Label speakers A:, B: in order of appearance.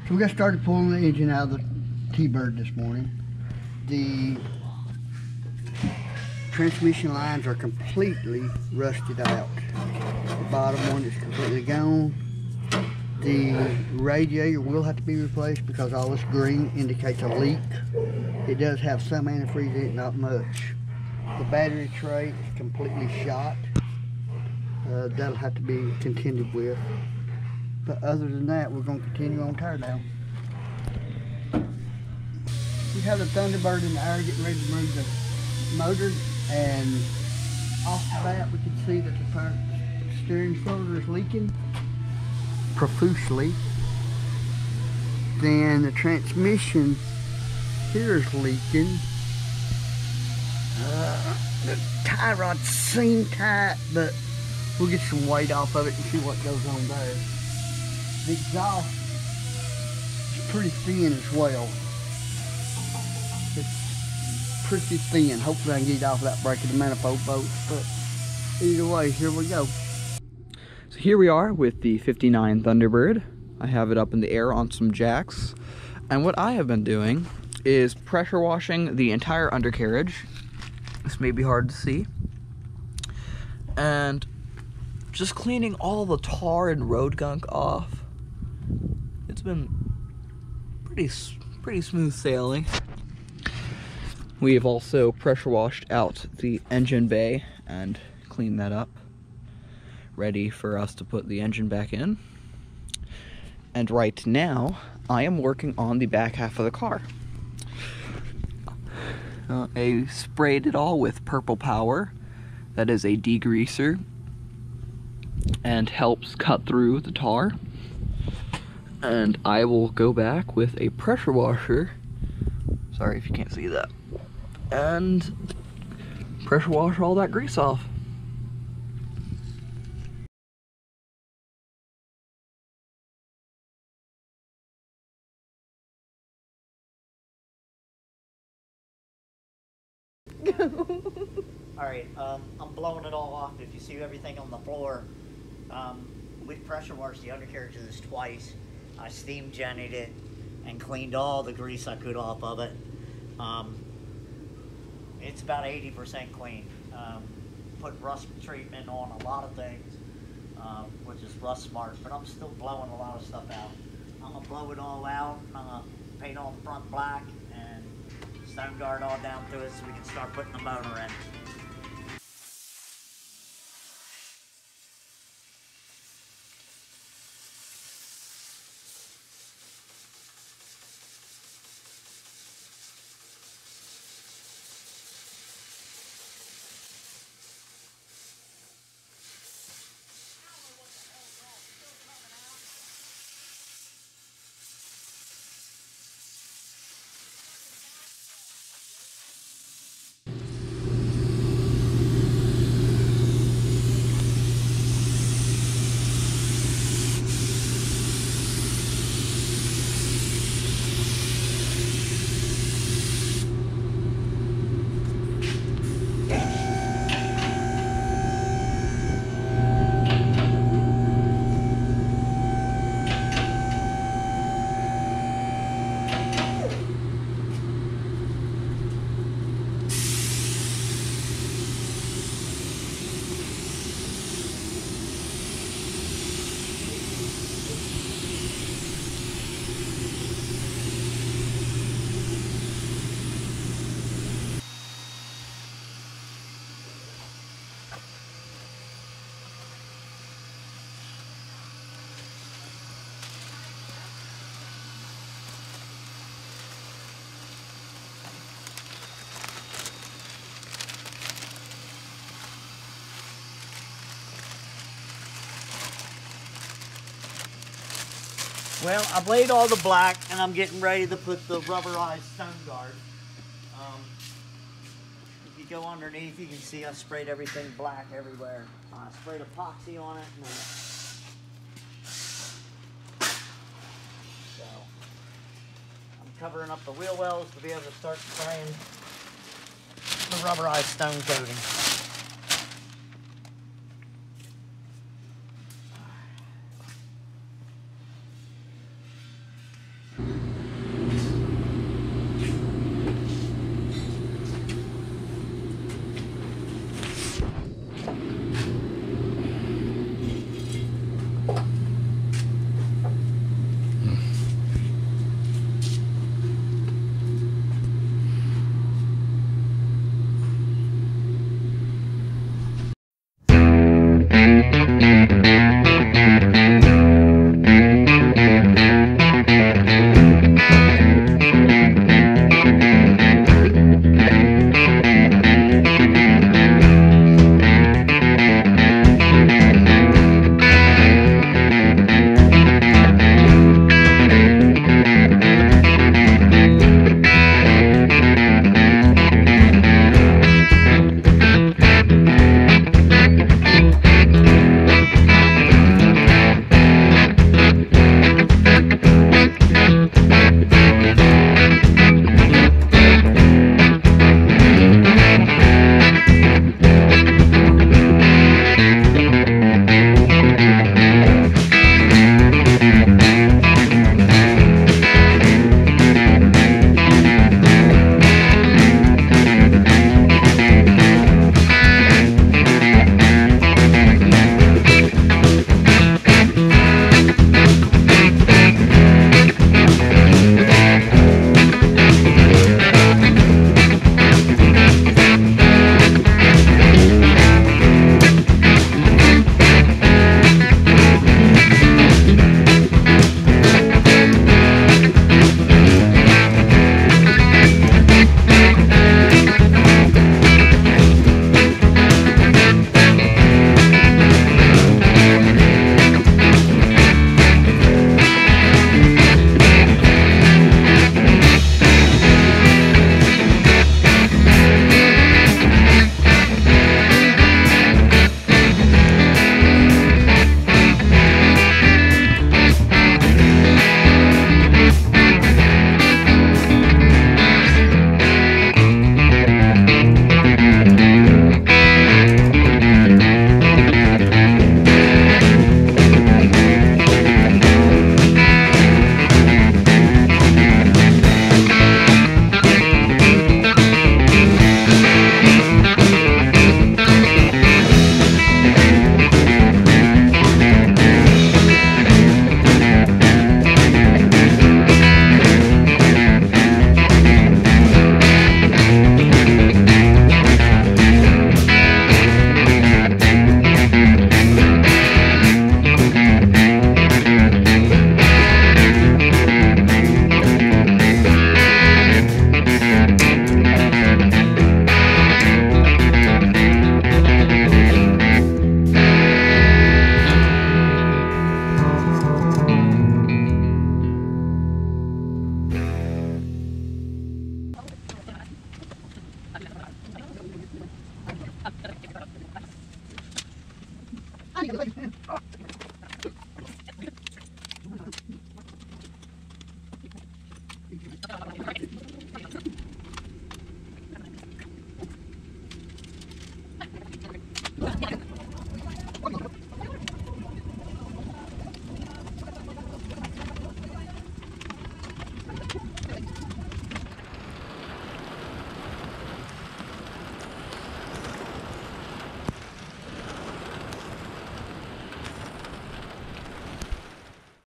A: So we got started pulling the engine out of the T-Bird this morning. The transmission lines are completely rusted out. The bottom one is completely gone. The radiator will have to be replaced because all this green indicates a leak. It does have some antifreeze in it, not much. The battery tray is completely shot. That'll have to be contended with. But other than that, we're going to continue on tear down. We have the Thunderbird in the air getting ready to move the motor, and off the bat we can see that the steering cylinder is leaking profusely. Then the transmission here is leaking. The tie rods seem tight, but we'll get some weight off of it and see what goes on there. The exhaust is pretty thin as well. It's pretty thin. Hopefully I can get it off without breaking the manifold bolts, but either way, here we go.
B: So here we are with the 59 Thunderbird. I have it up in the air on some jacks. And what I have been doing is pressure washing the entire undercarriage. This may be hard to see. And just cleaning all the tar and road gunk off. It's been pretty smooth sailing. We have also pressure washed out the engine bay and cleaned that up, ready for us to put the engine back in. And right now, I am working on the back half of the car. I sprayed it all with Purple Power. That is a degreaser and helps cut through the tar. And I will go back with a pressure washer. Sorry if you can't see that. And pressure wash all that grease off.
C: Alright, I'm blowing it all off. If you see everything on the floor, we've pressure washed the undercarriage of this twice. I steam jennied it and cleaned all the grease I could off of it. It's about 80% clean. Put rust treatment on a lot of things, which is rust smart, but I'm still blowing a lot of stuff out. I'm gonna blow it all out, and I'm gonna paint all the front black and stone guard all down through it so we can start putting the motor in. Well, I've laid all the black, and I'm getting ready to put the rubberized stone guard. If you go underneath, you can see I sprayed everything black everywhere. I sprayed epoxy on it. So, I'm covering up the wheel wells to be able to start spraying the rubberized stone coating.
A: Hey,